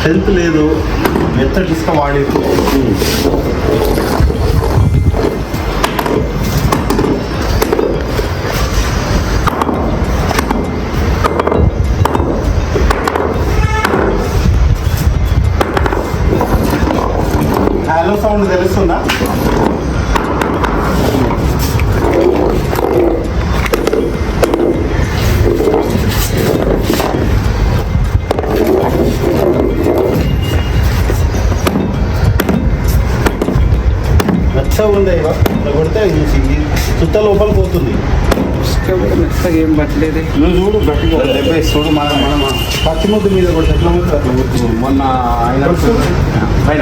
Health లేదు, మెత్తటి ఇసుక వాడేది. హలో సౌండ్ తెలుస్తుందా? మెత్తగా ఉంది, ఇలా కొడితే చుట్ట లోపల పోతుంది. మెత్తగా ఏం పట్టలేదు. నువ్వు చూడు గట్టిగా చెప్పేసి చూడు. మన పచ్చి ముద్దు మీద కొడితే ఎట్లా ఉంటుంది అట్లా కొడుతుంది. మొన్న ఆయన పైన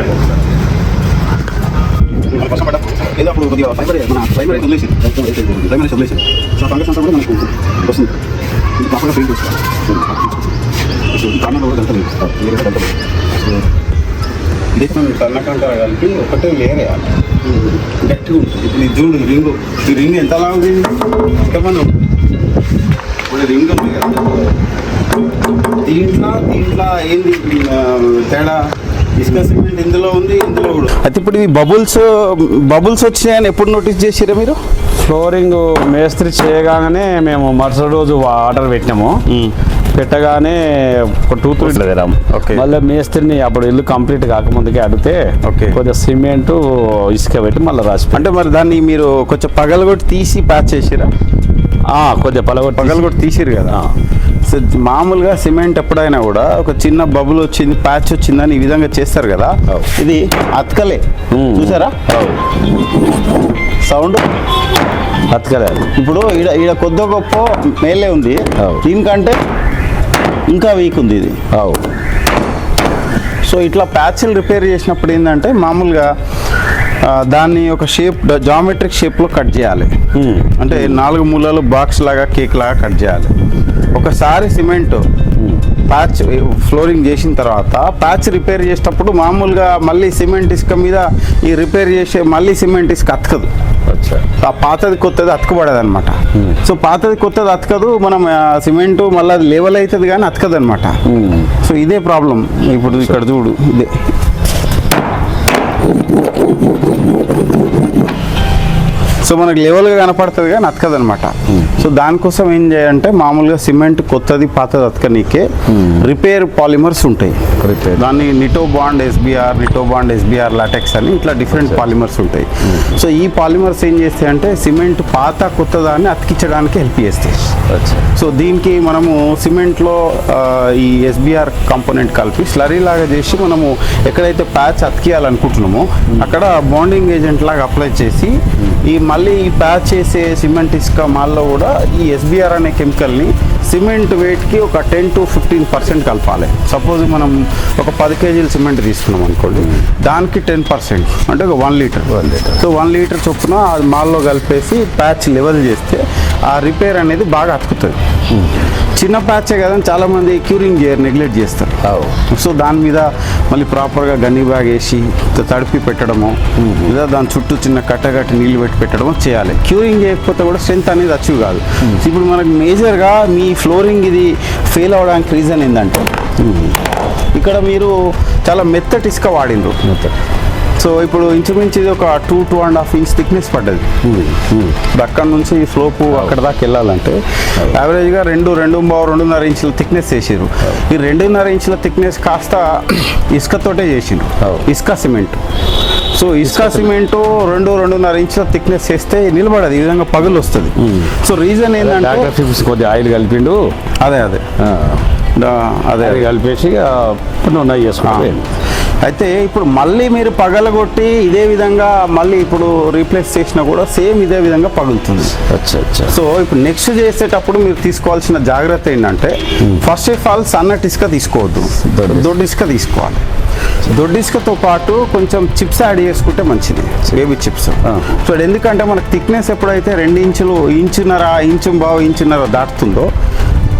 ఏదో అప్పుడు కొద్దిగా ప్రైమరీ వదిలేసి సో ఫంగస్ అంతా కూడా మనకు వస్తుంది. ప్రాపర్గా పెయింట్ వస్తుంది. కారణంలో కూడా గంటలు ఇదైతే మనం సన్నకంట కలిపి ఒకటే లేయర్ వేయాలి, గట్టిగా ఉంటుంది. ఇప్పుడు ఈ చూడు ఈ రింగ్ ఎంతలా ఉంది, ఎంతమంది ఇప్పుడు రింగ్ ఉంది కదా. దీంట్లో ఏంది తేడా? ఇసుక సిమెంట్ ఇందులో ఉంది, ఇందులో కూడా. అయితే ఇప్పుడు ఈ బబుల్స్ వచ్చినాయని ఎప్పుడు నోటీస్ చేసిరా మీరు? ఫ్లోరింగ్ మేస్త్రి చేయగానే మేము మరుసటి రోజు ఆర్డర్ పెట్టినాము. పెట్టగానే ఒక 2-3 దగ్గర మళ్ళీ మేస్త్రిని అప్పుడు ఇల్లు కంప్లీట్ కాకముందుకే అడిగితే కొద్దిగా సిమెంట్ ఇసుక పెట్టి మళ్ళీ రాసి. అంటే మరి దాన్ని మీరు కొంచెం పగలగొట్టి తీసి ప్యాచ్ చేసిరా? కొద్దిగా పగలగొట్టి తీసిరు కదా. సో మామూలుగా సిమెంట్ ఎప్పుడైనా కూడా ఒక చిన్న బబుల్ వచ్చింది, ప్యాచ్ వచ్చిందని ఈ విధంగా చేస్తారు కదా. ఇది అతకలే, చూసారా సౌండ్? అతకలే. ఇప్పుడు ఈడ కొద్ది గొప్ప మేలే ఉంది, దీనికంటే ఇంకా వీక్ ఉంది ఇది. సో ఇట్లా ప్యాచ్లు రిపేర్ చేసినప్పుడు ఏంటంటే మామూలుగా దాన్ని ఒక షేప్, జామెట్రిక్ షేప్లో కట్ చేయాలి. అంటే 4 మూలలు బాక్స్ లాగా, కేక్ లాగా కట్ చేయాలి. ఒకసారి సిమెంట్ ప్యాచ్ ఫ్లోరింగ్ చేసిన తర్వాత ప్యాచ్ రిపేర్ చేసేటప్పుడు మామూలుగా మళ్ళీ సిమెంట్ ఇసుక మీద ఈ రిపేర్ చేసే మళ్ళీ సిమెంట్ ఇసుక అతకదు. ఆ పాతది కొత్తది అతకబడదు అనమాట. సో పాతది కొత్తది అతకదు, మనం సిమెంట్ మళ్ళీ అది లెవెల్ అవుతుంది కానీ అతకదు అనమాట. సో ఇదే ప్రాబ్లం. ఇప్పుడు ఇక్కడ చూడు, ఇదే సో మనకు లెవెల్గా కనపడుతుంది కానీ అతకదనమాట. సో దానికోసం ఏం చేయాలంటే మామూలుగా సిమెంట్ కొత్తది పాతది అతకనీకే రిపేర్ పాలిమర్స్ ఉంటాయి. దాన్ని నిటోబాండ్ ఎస్బిఆర్ లాటెక్స్ అని ఇట్లా డిఫరెంట్ పాలిమర్స్ ఉంటాయి. సో ఈ పాలిమర్స్ ఏం చేస్తాయంటే సిమెంట్ పాత కొత్త దాన్ని అతికించడానికి హెల్ప్ చేస్తాయి. సో దీనికి మనము సిమెంట్లో ఈ ఎస్బిఆర్ కాంపోనెంట్ కలిపి స్లరీ లాగా చేసి మనము ఎక్కడైతే ప్యాచ్ అతికియాలనుకుంటున్నామో అక్కడ బాండింగ్ ఏజెంట్ లాగా అప్లై చేసి మళ్ళీ ఈ ప్యాచ్ చేసే సిమెంట్ ఇసుక మాల్లో కూడా ఈ ఎస్బిఆర్ అనే కెమికల్ని సిమెంట్ వెయిట్కి ఒక 10 to 15% కలపాలి. సపోజ్ మనం ఒక 10 kg సిమెంట్ తీసుకున్నాం అనుకోండి, దానికి 10% అంటే ఒక 1 లీటర్. సో 1 లీటర్ చొప్పున అది మాల్లో కలిపేసి ప్యాచ్ లెవెల్ చేస్తే ఆ రిపేర్ అనేది బాగా అతుకుతుంది. చిన్న ప్యాచే కదా చాలామంది క్యూరింగ్ చేయరు, నెగ్లెక్ట్ చేస్తారు. సో దాని మీద మళ్ళీ ప్రాపర్గా గన్ని బ్యాగ్ వేసి తడిపి పెట్టడము, లేదా దాని చుట్టూ చిన్న కట్టగట్టి నీళ్ళు పెట్టి పెట్టడము చేయాలి. క్యూరింగ్ చేయకపోతే కూడా స్ట్రెంత్ అనేది అచీవ్ కాదు. ఇప్పుడు మనకు మేజర్గా మీ ఫ్లోరింగ్ ఇది ఫెయిల్ అవడానికి రీజన్ ఏంటంటే ఇక్కడ మీరు చాలా మెత్తటి ఇసుక వాడిండ్రు. సో ఇప్పుడు ఇంచుమించు ఇది ఒక 2-2.5 ఇంచ్ థిక్నెస్ పడ్డది. ఇప్పుడు అక్కడ నుంచి ఈ స్లోప్ అక్కడ దాకా వెళ్ళాలంటే యావరేజ్గా 2.5 ఇంచుల థిక్నెస్ చేసిర్రు. ఈ 2.5 ఇంచుల థిక్నెస్ కాస్త ఇసుకతోటే చేసిండ్రు, ఇసుక సిమెంట్. సో ఇసుక సిమెంటు 2.5 ఇంచుల థిక్నెస్ చేస్తే నిలబడదు, ఈ విధంగా పగులు వస్తుంది. సో రీజన్ ఏంటంటే కొద్దిగా ఆయిల్ కలిపిండు. అదే కలిపేసి నూనె చేసుకుంటే. అయితే ఇప్పుడు మళ్ళీ మీరు పగలగొట్టి ఇదే విధంగా మళ్ళీ ఇప్పుడు రీప్లేస్ చేసినా కూడా సేమ్ ఇదే విధంగా పగులుతుంది. సో ఇప్పుడు నెక్స్ట్ చేసేటప్పుడు మీరు తీసుకోవాల్సిన జాగ్రత్త ఏంటంటే ఫస్ట్ ఆఫ్ ఆల్ సన్నటి ఇసుక తీసుకోవద్దు, దొడ్డు ఇసుక తీసుకోవాలి. దొడ్డు ఇసుకతో పాటు కొంచెం చిప్స్ యాడ్ చేసుకుంటే మంచిది, బేబీ చిప్స్. సో ఎందుకంటే మనకు థిక్నెస్ ఎప్పుడైతే 2 ఇంచులు, ఇంచున్నర దాటుతుందో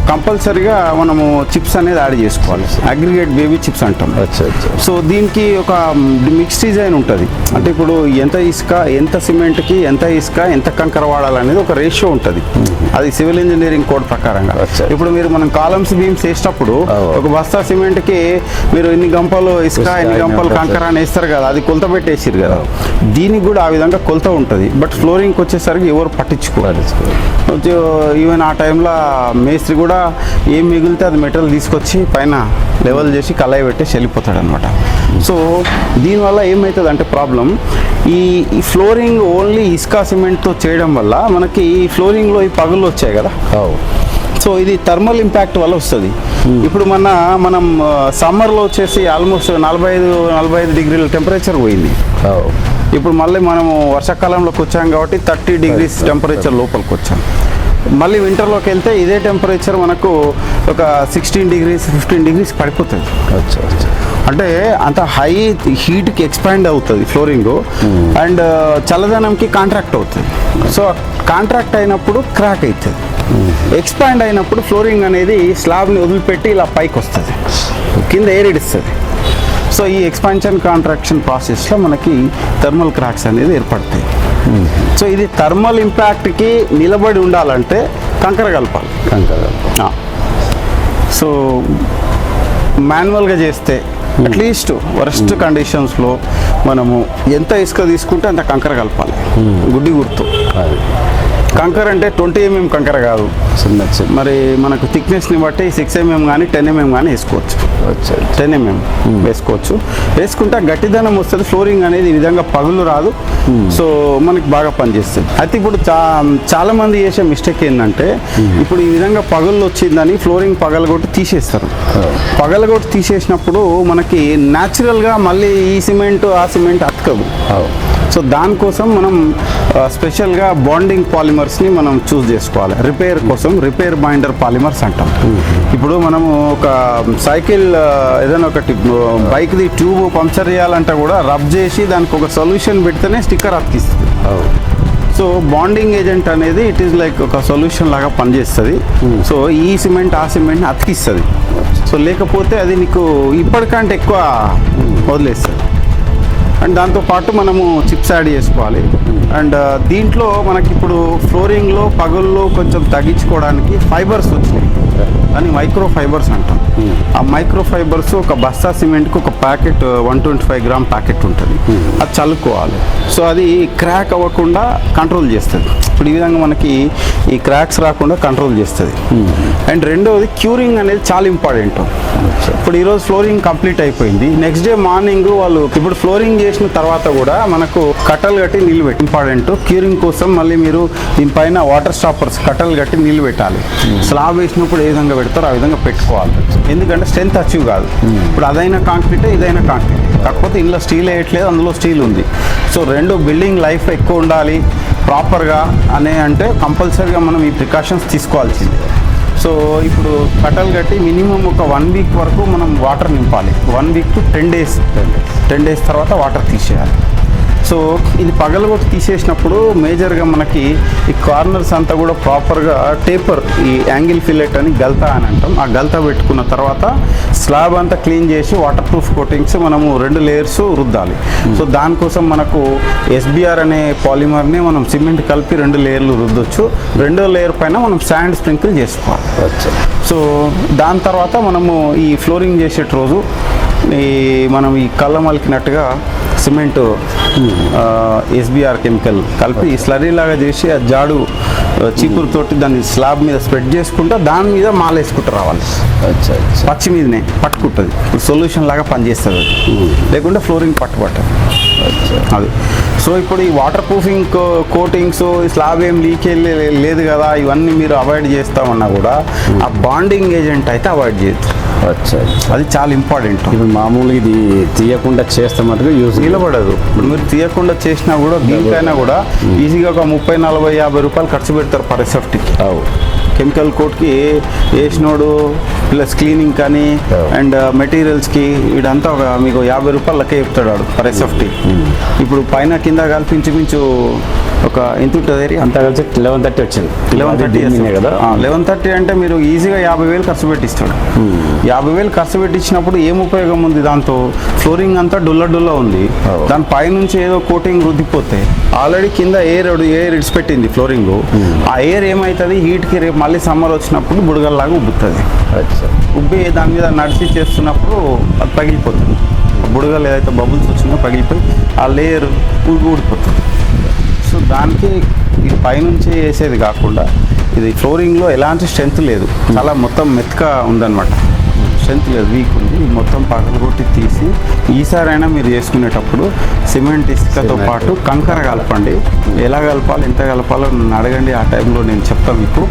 కంపల్సరీగా మనము చిప్స్ అనేది యాడ్ చేసుకోవాలి. అగ్రిగేట్ బేబీ చిప్స్ అంటాం. సో దీనికి ఒక మిక్స్ డిజైన్ ఉంటుంది. అంటే ఇప్పుడు ఎంత ఇసుక, ఎంత సిమెంట్కి ఎంత ఇసుక, ఎంత కంకర వాడాలనేది ఒక రేషియో ఉంటుంది. అది సివిల్ ఇంజనీరింగ్ కోడ్ ప్రకారంగా. ఇప్పుడు మీరు మనం కాలమ్స్ బీమ్స్ వేసేటప్పుడు ఒక బస్తా సిమెంట్కి మీరు ఎన్ని గంపలు ఇసుక, ఎన్ని గంపలు కంకర అని వేస్తారు కదా, అది కొలత పెట్టేసారు కదా. దీనికి కూడా ఆ విధంగా కొలత ఉంటుంది. బట్ ఫ్లోరింగ్కి వచ్చేసరికి ఎవరు పట్టించుకోవాలి. ఈవెన్ ఆ టైంలో మేస్త్రి కూడా ఏం మిగిలితే అది మెటీరియల్ తీసుకొచ్చి పైన లెవెల్ చేసి కళాయి పెట్టేసి వెళ్ళిపోతాడు అనమాట. సో దీనివల్ల ఏమవుతుంది అంటే ప్రాబ్లం, ఈ ఫ్లోరింగ్ ఓన్లీ ఇసుక సిమెంట్తో చేయడం వల్ల మనకి ఈ ఫ్లోరింగ్లో ఈ పగుళ్ళు వచ్చాయి కదా. సో ఇది థర్మల్ ఇంపాక్ట్ వల్ల వస్తుంది. ఇప్పుడు మనం సమ్మర్లో వచ్చేసి ఆల్మోస్ట్ 45 డిగ్రీల టెంపరేచర్ పోయింది. ఇప్పుడు మళ్ళీ మనము వర్షాకాలంలోకి వచ్చాం కాబట్టి 30 డిగ్రీస్ టెంపరేచర్ లోపలికి వచ్చాం. మళ్ళీ వింటర్లోకి వెళ్తే ఇదే టెంపరేచర్ మనకు ఒక 16 డిగ్రీస్ 15 డిగ్రీస్ పడిపోతుంది. అంటే అంత హై హీట్కి ఎక్స్పాండ్ అవుతుంది ఫ్లోరింగ్ అండ్ చల్లదనంకి కాంట్రాక్ట్ అవుతుంది. సో కాంట్రాక్ట్ అయినప్పుడు క్రాక్ అవుతుంది. ఎక్స్పాండ్ అయినప్పుడు ఫ్లోరింగ్ అనేది స్లాబ్ని వదిలిపెట్టి ఇలా పైకి వస్తుంది, కింద ఎయిర్ ఇస్తుంది. సో ఈ ఎక్స్పాన్షన్ కాంట్రాక్షన్ ప్రాసెస్లో మనకి థర్మల్ క్రాక్స్ అనేది ఏర్పడతాయి. సో ఇది థర్మల్ ఇంపాక్ట్కి నిలబడి ఉండాలంటే కంకర కలపాలి. సో మాన్యువల్గా చేస్తే అట్లీస్ట్ వరస్ట్ కండిషన్స్లో మనము ఎంత ఇసుక తీసుకుంటే అంత కంకర కలపాలి. గుడ్డి గుర్తు. కంకర అంటే 20 mm కంకర కాదు, మరి మనకు థిక్నెస్ని బట్టి 6 mm కానీ 10 mm కానీ వేసుకోవచ్చు. 10 mm వేసుకోవచ్చు. వేసుకుంటే గట్టిదనం వస్తుంది. ఫ్లోరింగ్ అనేది ఈ విధంగా పగులు రాదు. సో మనకి బాగా పనిచేస్తుంది. అయితే ఇప్పుడు చాలా మంది చేసే మిస్టేక్ ఏంటంటే, ఇప్పుడు ఈ విధంగా పగుళ్ళు వచ్చిందని ఫ్లోరింగ్ పగలగొట్టి తీసేస్తారు. పగలగొట్టి తీసేసినప్పుడు మనకి న్యాచురల్గా మళ్ళీ ఈ సిమెంట్ ఆ సిమెంట్ అతకదు. సో దానికోసం మనం స్పెషల్గా బాండింగ్ పాలిమర్స్ని మనం చూస్ చేసుకోవాలి. రిపేర్ కోసం రిపేర్ బైండర్ పాలిమర్స్ అంటాం. ఇప్పుడు మనము ఒక సైకిల్ ఏదైనా ఒకటి బైక్ది ట్యూబ్ పంక్చర్ చేయాలంటే కూడా రబ్ చేసి దానికి ఒక సొల్యూషన్ పెడితేనే స్టిక్కర్ అతికిస్తుంది. సో బాండింగ్ ఏజెంట్ అనేది ఇట్ ఈస్ లైక్ ఒక సొల్యూషన్ లాగా పనిచేస్తుంది. సో ఈ సిమెంట్ ఆ సిమెంట్ని అతికిస్తుంది. సో లేకపోతే అది నీకు ఇప్పటికంటే ఎక్కువ వదిలేస్తుంది. అండ్ దాంతోపాటు మనము చిప్స్ యాడ్ చేసుకోవాలి. అండ్ దీంట్లో మనకి ఇప్పుడు ఫ్లోరింగ్లో పగుళ్ళు కొంచెం తగ్గించుకోవడానికి ఫైబర్స్ వచ్చినాయి. అని మైక్రో ఫైబర్స్ అంటాం. ఆ మైక్రో ఫైబర్స్ ఒక బస్తా సిమెంట్కి ఒక ప్యాకెట్ 125 గ్రామ్ ప్యాకెట్ ఉంటుంది. అది చల్లుకోవాలి. సో అది క్రాక్ అవ్వకుండా కంట్రోల్ చేస్తుంది. ఇప్పుడు ఈ విధంగా మనకి ఈ క్రాక్స్ రాకుండా కంట్రోల్ చేస్తుంది. అండ్ రెండవది క్యూరింగ్ అనేది చాలా ఇంపార్టెంట్. ఇప్పుడు ఈరోజు ఫ్లోరింగ్ కంప్లీట్ అయిపోయింది. నెక్స్ట్ డే మార్నింగ్ వాళ్ళు ఇప్పుడు ఫ్లోరింగ్ చేసిన తర్వాత కూడా మనకు కట్టలు కట్టి నీళ్ళు పెట్టి ఇంపార్టెంట్. క్యూరింగ్ కోసం మళ్ళీ మీరు దీనిపైన వాటర్ స్టాపర్స్ కట్టలు కట్టి నీళ్ళు పెట్టాలి. స్లాబ్ వేసినప్పుడు ఏ విధంగా పెడతారో ఆ విధంగా పెట్టుకోవాలి. ఎందుకంటే స్ట్రెంత్ అచీవ్ కాదు. ఇప్పుడు అదైనా కాంక్రీటే ఇదైనా కాంక్రీట్, కాకపోతే ఇందులో స్టీల్ వేయట్లేదు, అందులో స్టీల్ ఉంది. సో రెండు బిల్డింగ్ లైఫ్ ఎక్కువ ఉండాలి ప్రాపర్గా అంటే కంపల్సరీగా మనం ఈ ప్రికాషన్స్ తీసుకోవాల్సింది. సో ఇప్పుడు కట్టలు కట్టి మినిమం ఒక 1 వీక్ వరకు మనం వాటర్ నింపాలి. 1 వీక్ టు 10 డేస్ తర్వాత వాటర్ తీసేయాలి. సో ఇది పగలగొట్టి తీసేసినప్పుడు మేజర్గా మనకి ఈ కార్నర్స్ అంతా కూడా ప్రాపర్గా టేపర్, ఈ యాంగిల్ ఫిల్లెట్ అని గల్తా అని అంటాం. ఆ గల్తా పెట్టుకున్న తర్వాత స్లాబ్ అంతా క్లీన్ చేసి వాటర్ ప్రూఫ్ కోటింగ్స్ మనము 2 లేయర్స్ రుద్దాలి. సో దానికోసం మనకు SBR అనే పాలిమర్ని మనం సిమెంట్ కలిపి 2 లేయర్లు రుద్దొచ్చు. 2వ లేయర్ పైన మనం శాండ్ స్ప్రింకిల్ చేసుకోవాలి. సో దాని తర్వాత మనము ఈ ఫ్లోరింగ్ చేసే రోజు మనం ఈ కళ్ళ మలికినట్టుగా సిమెంట్ SBR కెమికల్ కలిపి స్లరీ లాగా చేసి ఆ జాడు చీపురుతోటి దాన్ని స్లాబ్ మీద స్ప్రెడ్ చేసుకుంటా దాని మీద మాల వేసుకుంటూ రావాలి. పచ్చి మీదనే పట్టుకుంటుంది. సొల్యూషన్ లాగా పనిచేస్తుంది. లేకుంటే ఫ్లోరింగ్ పట్టుబట్టదు అది. సో ఇప్పుడు ఈ వాటర్ ప్రూఫింగ్ కోటింగ్స్ స్లాబ్ ఏం లీక్ లేదు కదా, ఇవన్నీ మీరు అవాయిడ్ చేస్తామన్నా కూడా ఆ బాండింగ్ ఏజెంట్ అయితే అవాయిడ్ చేయొచ్చు. అది చాలా ఇంపార్టెంట్. ఇప్పుడు మామూలుగా ఇది తీయకుండా చేస్తే మటుకు యూజ్ నిలబడదు. ఇప్పుడు మీరు తీయకుండా చేసినా కూడా దీనికైనా కూడా ఈజీగా ఒక 30, 40, 50 రూపాయలు ఖర్చు పెడతారు పర్ SFTకి. కెమికల్ కోట్కి వేసినోడు ప్లస్ క్లీనింగ్ కానీ అండ్ మెటీరియల్స్కి వీడంతా ఒక మీకు 50 రూపాయలు లెక్క చెప్తాడు వాడు పర్ SFT. ఇప్పుడు పైన కింద కలిపి ఇంచుమించు ఒక ఎంత ఉంటుంది ఏరియా? అంతా కలిసి 1130 వచ్చింది. 1130 కదా. 1130 అంటే మీరు ఈజీగా 50,000 ఖర్చు పెట్టిస్తాడు. 50,000 ఖర్చు పెట్టించినప్పుడు ఏం ఉపయోగం ఉంది దాంతో? ఫ్లోరింగ్ అంతా డుల్ల ఉంది, దాని పైనుంచి ఏదో కోటింగ్ రుద్దిపోతే ఆల్రెడీ కింద ఎయిర్ ఇడిచిపెట్టింది ఫ్లోరింగ్. ఆ ఎయిర్ ఏమవుతుంది, హీట్కి రేపు మళ్ళీ సమ్మర్ వచ్చినప్పుడు బుడగల్లాగా ఉబ్బుతుంది. ఉబ్బి దాని మీద నడిచి చేస్తున్నప్పుడు అది పగిలిపోతుంది. బుడగలు ఏదైతే బబుల్స్ వచ్చినా పగిలిపోయి ఆ లేయర్ ఊడిపోతుంది. సో దానికి ఇది పైనుంచి వేసేది కాకుండా ఇది ఫ్లోరింగ్లో ఎలాంటి స్ట్రెంత్ లేదు, చాలా మొత్తం మెత్తగా ఉందన్నమాట. స్ట్రెంత్ లేదు, వీక్ ఉంది. మొత్తం పగలు కొట్టి తీసి ఈసారైనా మీరు చేసుకునేటప్పుడు సిమెంట్ ఇసుకతో పాటు కంకర కలపండి. ఎలా కలపాలి, ఎంత కలపాలో నన్ను అడగండి, ఆ టైంలో నేను చెప్తాను మీకు.